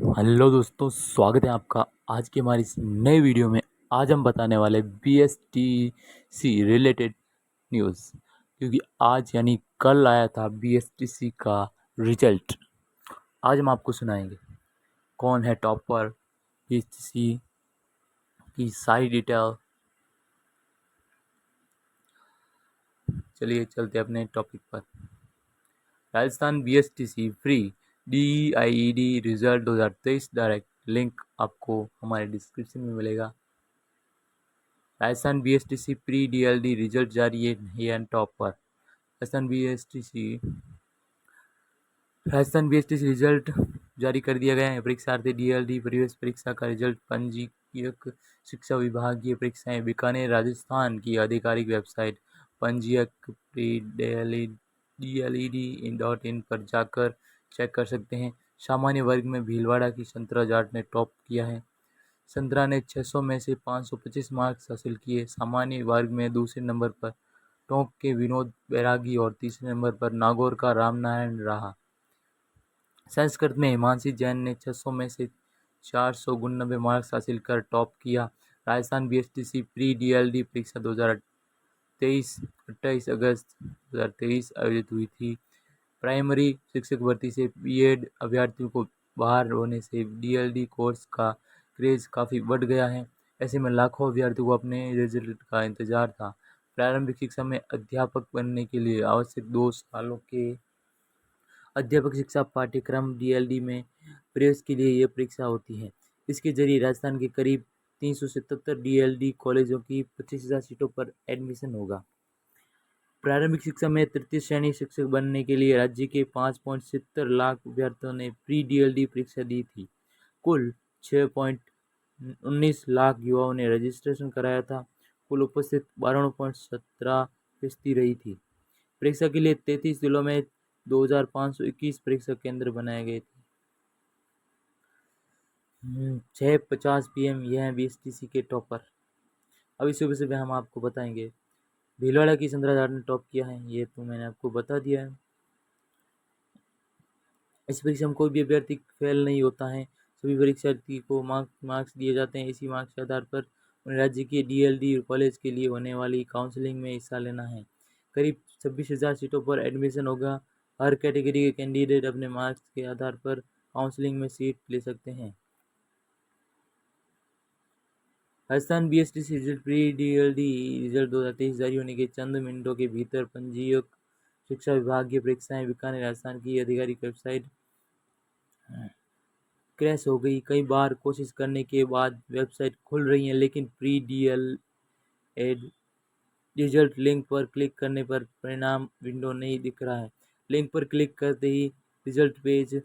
Hello दोस्तों, स्वागत है आपका आज की हमारी इस नए वीडियो में। आज हम बताने वाले बीएसटीसी रिलेटेड न्यूज़, क्योंकि आज यानी कल आया था बीएसटीसी का रिजल्ट। आज हम आपको सुनाएंगे कौन है टॉपर, बीएसटीसी की सारी डिटेल। चलिए चलते अपने टॉपिक पर। राजस्थान बीएसटीसी फ्री डीआईईडी रिजल्ट 2023 डायरेक्ट लिंक आपको हमारे डिस्क्रिप्शन में मिलेगा। Rajasthan BSTC pre DElEd result जारी है टॉप पर। राजस्थान बीएसटीसी रिजल्ट जारी कर दिया गया है। परीक्षार्थी डीएलडी प्रवेश परीक्षा का रिजल्ट पंजीयक शिक्षा विभागीय परीक्षाएं बीकानेर राजस्थान की आधिकारिक वेबसाइट पंजीयक DLED.in पर जाकर चेक कर सकते हैं। सामान्य वर्ग में भीलवाड़ा की संतरा जाट ने टॉप किया है। संतरा ने 600 में से 525 मार्क्स हासिल किए। सामान्य वर्ग में दूसरे नंबर पर टोंक के विनोद बैरागी और तीसरे नंबर पर नागौर का रामनारायण रहा। संस्कृत में हिमांशी जैन ने 600 में से 499 मार्क्स हासिल कर टॉप किया। राजस्थान बीएसटीसी प्री डीएलडी परीक्षा 2023 28 अगस्त 2023 आयोजित हुई थी। प्राइमरी शिक्षक भर्ती से बीएड अभ्यर्थियों को बाहर होने से डीएलडी कोर्स का क्रेज काफ़ी बढ़ गया है। ऐसे में लाखों अभ्यर्थियों को अपने रिजल्ट का इंतजार था। प्रारंभिक शिक्षा में अध्यापक बनने के लिए आवश्यक 2 सालों के अध्यापक शिक्षा पाठ्यक्रम डीएलडी में प्रवेश के लिए यह परीक्षा होती है। इसके जरिए राजस्थान के करीब 377 डीएलडी कॉलेजों की 25,000 सीटों पर एडमिशन होगा। प्रारंभिक शिक्षा में तृतीय श्रेणी शिक्षक बनने के लिए राज्य के 5.70 लाख अभ्यर्थियों ने प्री डीएलडी परीक्षा दी थी। कुल 6.19 लाख युवाओं ने रजिस्ट्रेशन कराया था। कुल उपस्थित 92.17% रही थी। परीक्षा के लिए 33 जिलों में 2,521 परीक्षा केंद्र बनाए गए थे। 6:50 PM यह है बीएसटीसी के टॉपर। अभी सुबह सुबह हम आपको बताएंगे भीलवाड़ा की संतरा जाट ने टॉप किया है, ये तो मैंने आपको बता दिया है। इस परीक्षा में कोई भी अभ्यर्थी फेल नहीं होता है। सभी परीक्षार्थी को मार्क्स दिए जाते हैं। इसी मार्क्स के आधार पर उन्हें राज्य के डीएलडी कॉलेज के लिए होने वाली काउंसलिंग में हिस्सा लेना है। करीब 26,000 सीटों पर एडमिशन होगा। हर कैटेगरी के कैंडिडेट अपने मार्क्स के आधार पर काउंसलिंग में सीट ले सकते हैं। Rajasthan BSTC result pre DElEd result 2023 जारी होने के चंद मिनटों के भीतर पंजीयक शिक्षा विभाग की परीक्षाएं बीकानेर राजस्थान की आधिकारिक वेबसाइट क्रैश हो गई। कई बार कोशिश करने के बाद वेबसाइट खुल रही है, लेकिन प्री डीएलएड रिजल्ट लिंक पर क्लिक करने पर परिणाम विंडो नहीं दिख रहा है। लिंक पर क्लिक करते ही रिजल्ट पेज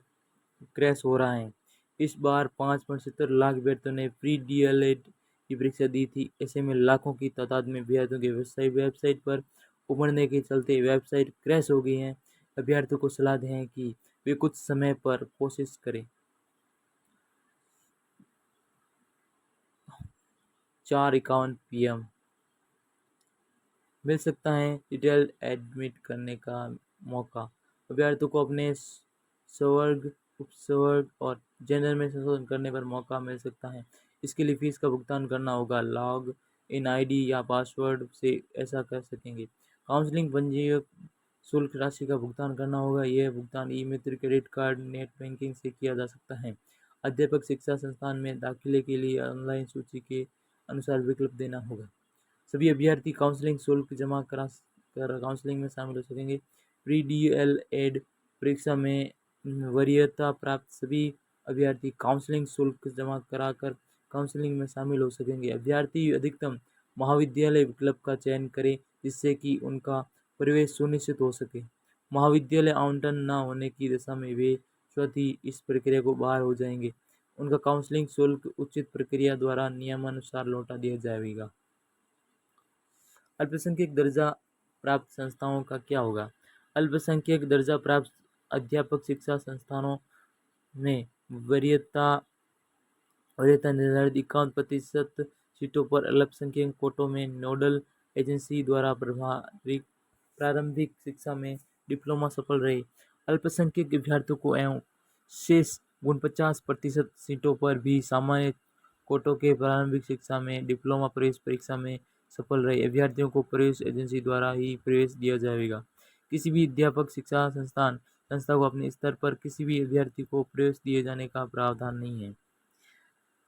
क्रैश हो रहा है। इस बार 5.70 लाख अभ्यर्थियों ने प्री डीएलएड की परीक्षा दी थी। ऐसे में लाखों की तादाद में अभ्यर्थियों के वेबसाइट पर उमड़ने के चलते वेबसाइट क्रैश हो गई है। अभ्यर्थियों को सलाह दें कि वे कुछ समय पर कोशिश करें। 4:51 PM मिल सकता है डिटेल एडमिट करने का मौका। अभ्यर्थियों को अपने स्वर्ग, उपस्वर्ग और जेंडर में संशोधन करने पर मौका मिल सकता है। इसके लिए फीस का भुगतान करना होगा। लॉग इन आईडी या पासवर्ड से ऐसा कर सकेंगे। काउंसलिंग पंजीयक शुल्क राशि का भुगतान करना होगा। यह भुगतान ई मित्र, क्रेडिट कार्ड, नेट बैंकिंग से किया जा सकता है। अध्यापक शिक्षा संस्थान में दाखिले के लिए ऑनलाइन सूची के अनुसार विकल्प देना होगा। सभी अभ्यर्थी काउंसलिंग शुल्क जमा कर काउंसलिंग में शामिल हो सकेंगे। प्री डीएलएड परीक्षा में वरीयता प्राप्त सभी अभ्यर्थी काउंसलिंग शुल्क जमा कराकर काउंसलिंग में शामिल हो सकेंगे। अभ्यर्थी अधिकतम महाविद्यालय विकल्प का चयन करें, जिससे कि उनका प्रवेश सुनिश्चित हो सके। महाविद्यालय आवंटन न होने की दशा में वे स्वतः ही इस प्रक्रिया को बाहर हो जाएंगे। उनका काउंसलिंग शुल्क उचित प्रक्रिया द्वारा नियमानुसार लौटा दिया जाएगा। अल्पसंख्यक दर्जा प्राप्त संस्थाओं का क्या होगा? अल्पसंख्यक दर्जा प्राप्त अध्यापक शिक्षा संस्थानों में वरीयता निर्धारित 51% सीटों पर अल्पसंख्यक कोटों में नोडल एजेंसी द्वारा प्रारंभिक शिक्षा में डिप्लोमा सफल रहे अल्पसंख्यक अभ्यर्थियों को एवं शेष 49% सीटों पर भी सामान्य कोटों के प्रारंभिक शिक्षा में डिप्लोमा प्रवेश परीक्षा में सफल रहे अभ्यर्थियों को प्रवेश एजेंसी द्वारा ही प्रवेश दिया जाएगा। किसी भी अध्यापक शिक्षा संस्था को अपने स्तर पर किसी भी अभ्यर्थी को प्रवेश दिए जाने का प्रावधान नहीं है।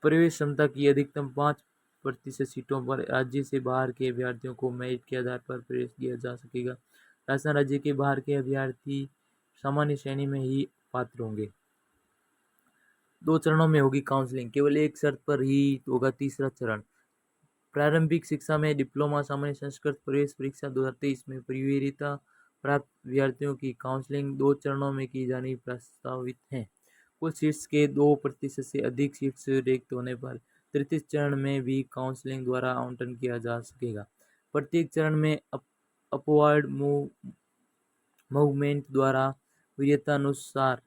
प्रवेश क्षमता की अधिकतम 5% सीटों पर राज्य से बाहर के अभ्यर्थियों को मेरिट के आधार पर प्रवेश दिया जा सकेगा। राजस्थान राज्य के बाहर के अभ्यर्थी सामान्य श्रेणी में ही पात्र होंगे। 2 चरणों में होगी काउंसलिंग, केवल एक शर्त पर ही होगा तीसरा चरण। प्रारंभिक शिक्षा में डिप्लोमा सामान्य संस्कृत प्रवेश परीक्षा 2023 में वरीयता प्राप्त अभ्यर्थियों की काउंसलिंग 2 चरणों में की जानी प्रस्तावित है। कुल सीट्स के 2% से अधिक सीट्स रिक्त होने पर तृतीय चरण में भी काउंसलिंग द्वारा आवंटन किया जा सकेगा। प्रत्येक चरण में अपवर्ड मूवमेंट द्वारा वरीयतानुसार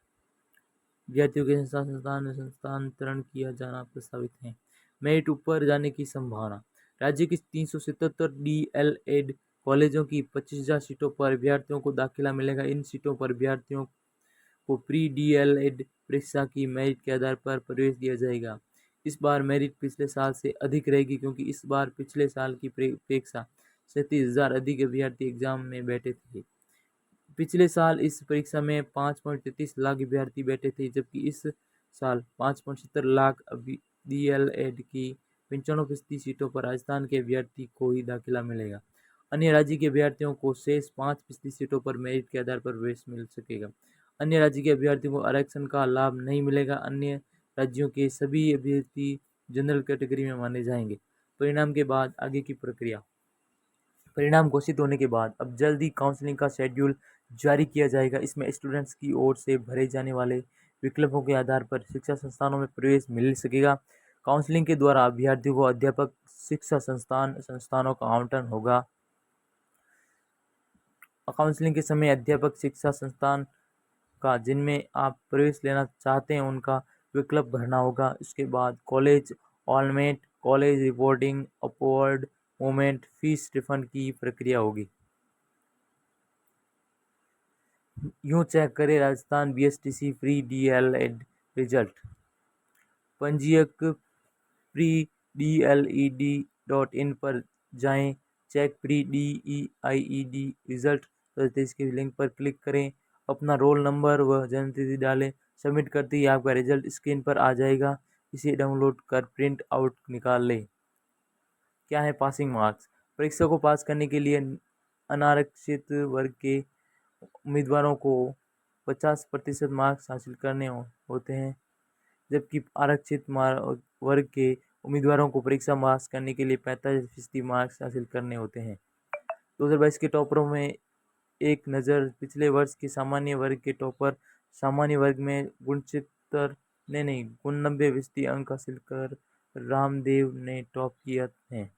अभ्यर्थियों के स्थानांतरण किया जाना प्रस्तावित है। मेरिट ऊपर जाने की संभावना। राज्य की 377 DL.Ed कॉलेजों की 25,000 सीटों पर अभ्यर्थियों को दाखिला मिलेगा। इन सीटों पर अभ्यर्थियों को प्री DL.Ed परीक्षा की मेरिट के आधार पर प्रवेश दिया जाएगा। इस बार मेरिट पिछले साल से अधिक रहेगी क्योंकि इस बार पिछले साल की अपेक्षा 37,000 अधिक अभ्यर्थी एग्जाम में बैठे थे। पिछले साल इस परीक्षा में 5.33 लाख अभ्यर्थी बैठे थे, जबकि इस साल 5.70 लाख DL.Ed की 95% सीटों पर राजस्थान के अभ्यर्थी को ही दाखिला मिलेगा। अन्य राज्य के अभ्यर्थियों को शेष 5% सीटों पर मेरिट के आधार पर प्रवेश मिल सकेगा। अन्य राज्य के अभ्यर्थियों को आरक्षण का लाभ नहीं मिलेगा। अन्य राज्यों के सभी अभ्यर्थी जनरल कैटेगरी में माने जाएंगे। परिणाम के बाद आगे की प्रक्रिया। परिणाम घोषित होने के बाद अब जल्द ही काउंसलिंग का शेड्यूल जारी किया जाएगा। इसमें स्टूडेंट्स की ओर से भरे जाने वाले विकल्पों के आधार पर शिक्षा संस्थानों में प्रवेश मिल सकेगा। काउंसलिंग के द्वारा अभ्यर्थियों को अध्यापक शिक्षा संस्थानों का आवंटन होगा। काउंसलिंग के समय अध्यापक शिक्षा संस्थान का जिनमें आप प्रवेश लेना चाहते हैं उनका विकल्प भरना होगा। इसके बाद college allotment, college reporting, upward movement, fees refund की प्रक्रिया होगी। यूँ चेक करें Rajasthan BSTC pre DL.Ed result. पंजीयक pre-DLED.in पर जाएं, चेक प्री DEIED रिजल्ट 2023 के लिंक पर क्लिक करें, अपना रोल नंबर व जन्मतिथि डालें। सबमिट करते ही आपका रिजल्ट स्क्रीन पर आ जाएगा। इसे डाउनलोड कर प्रिंट आउट निकाल लें। क्या है पासिंग मार्क्स? परीक्षा को पास करने के लिए अनारक्षित वर्ग के उम्मीदवारों को 50% मार्क्स हासिल करने होते हैं, जबकि आरक्षित वर्ग के उम्मीदवारों को परीक्षा पास करने के लिए 45% मार्क्स हासिल करने होते हैं। 2022 के टॉपरों में एक नज़र। पिछले वर्ष के सामान्य वर्ग के टॉपर सामान्य वर्ग में 99% अंक हासिल कर रामदेव ने टॉप किया है।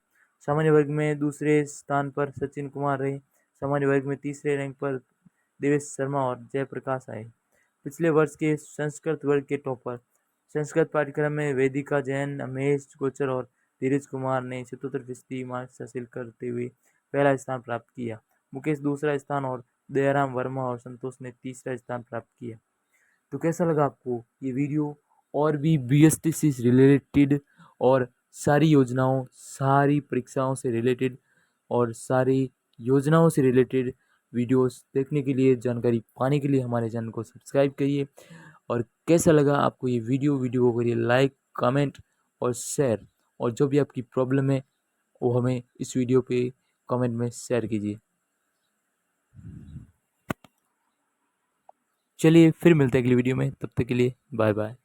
सामान्य वर्ग में दूसरे स्थान पर सचिन कुमार रहे। सामान्य वर्ग में तीसरे रैंक पर देवेश शर्मा और जयप्रकाश आए। पिछले वर्ष के संस्कृत वर्ग के टॉपर संस्कृत पाठ्यक्रम में वेदिका जैन, अमेश गोचर और धीरज कुमार ने 77% मार्क्स हासिल करते हुए पहला स्थान प्राप्त किया। मुकेश दूसरा स्थान और दयाराम वर्मा और संतोष ने तीसरा स्थान प्राप्त किया। तो कैसा लगा आपको ये वीडियो? और भी BSTC से रिलेटेड और सारी योजनाओं, सारी परीक्षाओं से रिलेटेड और सारी योजनाओं से रिलेटेड वीडियोस देखने के लिए, जानकारी पाने के लिए हमारे चैनल को सब्सक्राइब करिए। और कैसा लगा आपको ये वीडियो को करिए लाइक, कमेंट और शेयर। और जो भी आपकी प्रॉब्लम है वो हमें इस वीडियो पे कमेंट में शेयर कीजिए। चलिए फिर मिलते हैं अगली वीडियो में, तब तक के लिए बाय बाय।